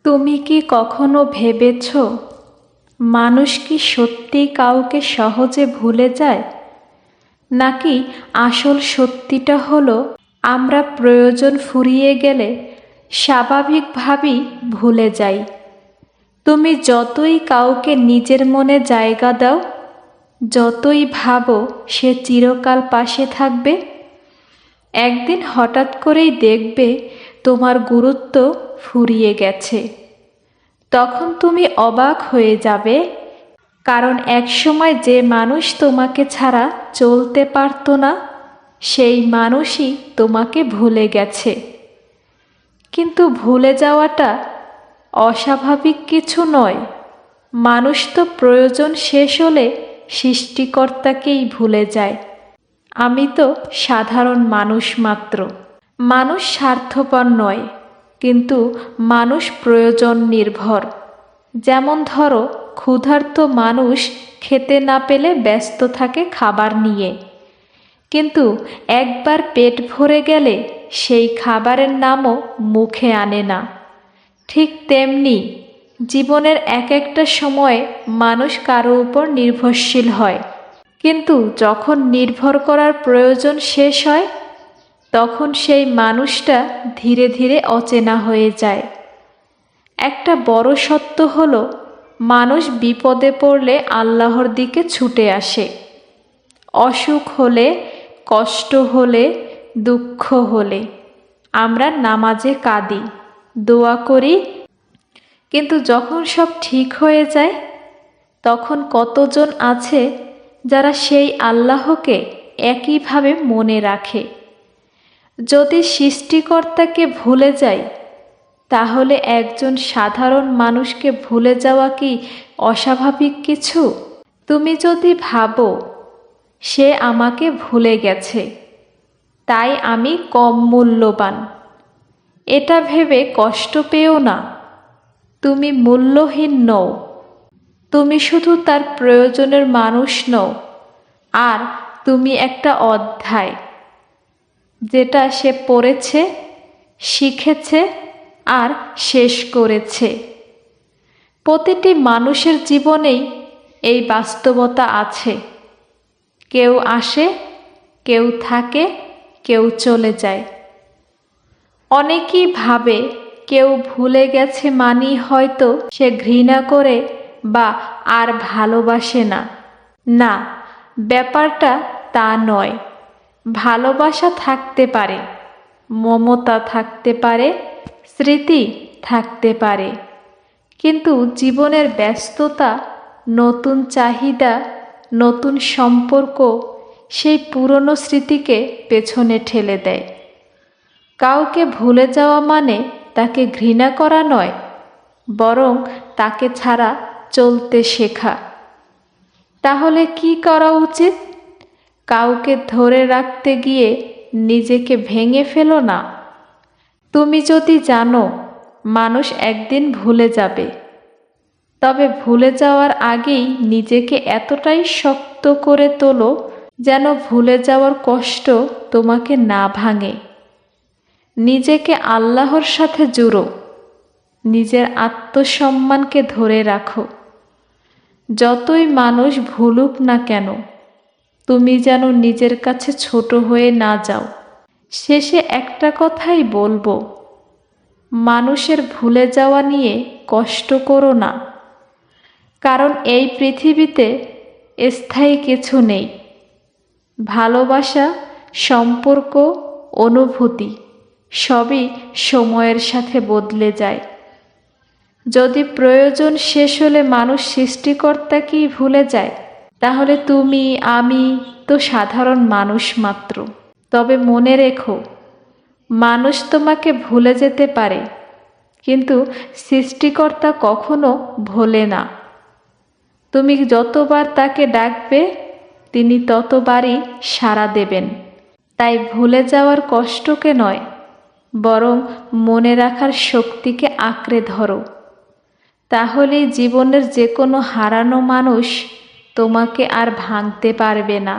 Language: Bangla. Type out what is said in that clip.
তুমি কি কখনো ভেবেছ মানুষ কি সত্যি কাউকে সহজে ভুলে যায়, নাকি আসল সত্যিটা হলো আমরা প্রয়োজন ফুরিয়ে গেলে স্বাভাবিকভাবেই ভুলে যাই। তুমি যতই কাউকে নিজের মনে জায়গা দাও, যতই ভাবো সে চিরকাল পাশে থাকবে, একদিন হঠাৎ করেই দেখবে তোমার গুরুত্ব ফুরিয়ে গেছে। তখন তুমি অবাক হয়ে যাবে, কারণ একসময় যে মানুষ তোমাকে ছাড়া চলতে পারতো না, সেই মানুষই তোমাকে ভুলে গেছে। কিন্তু ভুলে যাওয়াটা অস্বাভাবিক কিছু নয়। মানুষ তো প্রয়োজন শেষ হলে সৃষ্টিকর্তাকেই ভুলে যায়। আমি তো সাধারণ মানুষ মাত্র। মানুষ স্বার্থপর নয়, কিন্তু মানুষ প্রয়োজন নির্ভর। যেমন ধরো, ক্ষুধার্ত মানুষ খেতে না পেলে ব্যস্ত থাকে খাবার নিয়ে, কিন্তু একবার পেট ভরে গেলে সেই খাবারের নামও মুখে আনে না। ঠিক তেমনি জীবনের এক একটা সময়ে মানুষ কারো উপর নির্ভরশীল হয়, কিন্তু যখন নির্ভর করার প্রয়োজন শেষ হয়, তখন সেই মানুষটা ধীরে ধীরে অচেনা হয়ে যায়। একটা বড় সত্য হলো, মানুষ বিপদে পড়লে আল্লাহর দিকে ছুটে আসে। অসুখ হলে, কষ্ট হলে, দুঃখ হলে আমরা নামাজে কাঁদি, দোয়া করি, কিন্তু যখন সব ঠিক হয়ে যায়, তখন কতজন আছে যারা সেই আল্লাহকে একইভাবে মনে রাখে? যদি সৃষ্টিকর্তাকে ভুলে যাই, তাহলে একজন সাধারণ মানুষকে ভুলে যাওয়া কি অস্বাভাবিক কিছু? তুমি যদি ভাবো সে আমাকে ভুলে গেছে, তাই আমি কম মূল্যবান, এটা ভেবে কষ্ট পেও না। তুমি মূল্যহীন নও, তুমি শুধু তার প্রয়োজনের মানুষ নও, আর তুমি একটা অধ্যায়, যেটা সে পড়েছে, শিখেছে আর শেষ করেছে। প্রতিটি মানুষের জীবনেই এই বাস্তবতা আছে। কেউ আসে, কেউ থাকে, কেউ চলে যায়। অনেকেই ভাবে কেউ ভুলে গেছে মানেই হয়তো সে ঘৃণা করে বা আর ভালোবাসে না। না, ব্যাপারটা তা নয়। ভালোবাসা থাকতে পারে, মমতা থাকতে পারে, স্মৃতি থাকতে পারে, কিন্তু জীবনের ব্যস্ততা, নতুন চাহিদা, নতুন সম্পর্ক সেই পুরনো স্মৃতিকে পেছনে ঠেলে দেয়। কাউকে ভুলে যাওয়া মানে তাকে ঘৃণা করা নয়, বরং তাকে ছাড়া চলতে শেখা। তাহলে কি করা উচিত? কাউকে ধরে রাখতে গিয়ে নিজেকে ভেঙে ফেলো না। তুমি যদি জানো মানুষ একদিন ভুলে যাবে, তবে ভুলে যাওয়ার আগেই নিজেকে এতটাই শক্ত করে তোলো যেন ভুলে যাওয়ার কষ্ট তোমাকে না ভাঙে। নিজেকে আল্লাহর সাথে জুড়ো, নিজের আত্মসম্মানকে ধরে রাখো। যতই মানুষ ভুলুক না কেন, তুমি যেন নিজের কাছে ছোট হয়ে না যাও। শেষে একটা কথাই বলবো, মানুষের ভুলে যাওয়া নিয়ে কষ্ট করো না, কারণ এই পৃথিবীতে স্থায়ী কিছু নেই। ভালোবাসা, সম্পর্ক, অনুভূতি সবই সময়ের সাথে বদলে যায়। যদি প্রয়োজন শেষ হলে মানুষ সৃষ্টিকর্তাকেই ভুলে যায়, তাহলে তুমি আমি তো সাধারণ মানুষ মাত্র। তবে মনে রেখো, মানুষ তোমাকে ভুলে যেতে পারে, কিন্তু সৃষ্টিকর্তা কখনো ভোলে না। তুমি যতবার তাকে ডাকবে, তিনি ততবারই সাড়া দেবেন। তাই ভুলে যাওয়ার কষ্টকে নয়, বরং মনে রাখার শক্তিকে আঁকড়ে ধরো। তাহলেই জীবনের যে কোনো হারানো মানুষ তোমাকে আর ভাঙতে পারবে না।